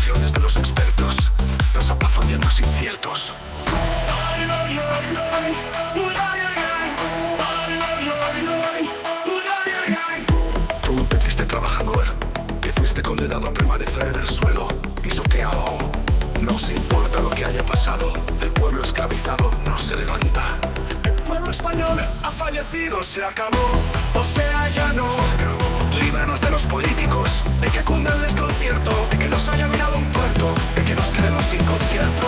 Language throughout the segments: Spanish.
previsiones de los expertos nos aplazan días inciertos. Tú te triste trabajador, que fuiste condenado a permanecer en el suelo, pisoteado. No se importa lo que haya pasado, el pueblo esclavizado no se levanta. El pueblo español ha fallecido, se acabó, o sea ya no. Líbranos de los políticos, de que cunda el desconcierto, de que nos haya mirado un puerto, de que nos quedemos sin concierto.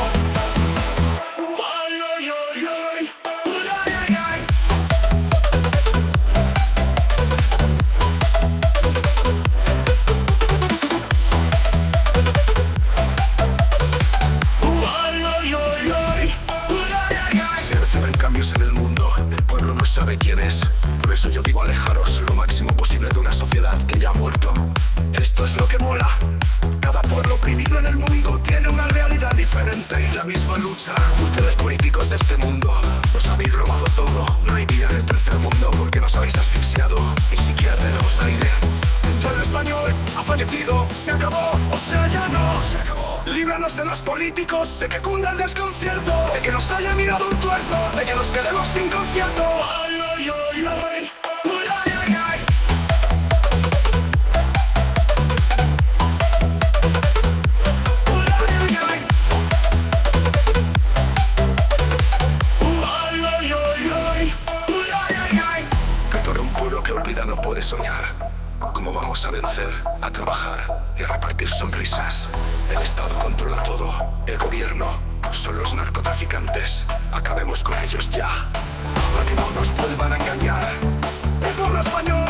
En el mundo, el pueblo no sabe quién es. Por eso yo digo alejaros lo máximo posible de una sociedad que ya ha muerto. Esto es lo que mola. Cada pueblo oprimido en el mundo tiene una realidad diferente y la misma lucha. Ustedes políticos de este mundo nos habéis robado todo. No hay vida en el tercer mundo porque nos habéis asfixiado. Ni siquiera tenemos aire. El pueblo español ha fallecido, se acabó, o sea ya no. Se acabó. Líbranos de los políticos, de que cunda el desconcierto, de que nos haya mirado un tuerto, de que nos quedemos sin concierto. Que todo un pueblo que olvida no puede soñar. ¿Cómo vamos a vencer? A trabajar y a repartir sonrisas. El Estado controla todo. El gobierno son los narcotraficantes. Acabemos con ellos ya, para que no nos vuelvan a engañar. El pueblo español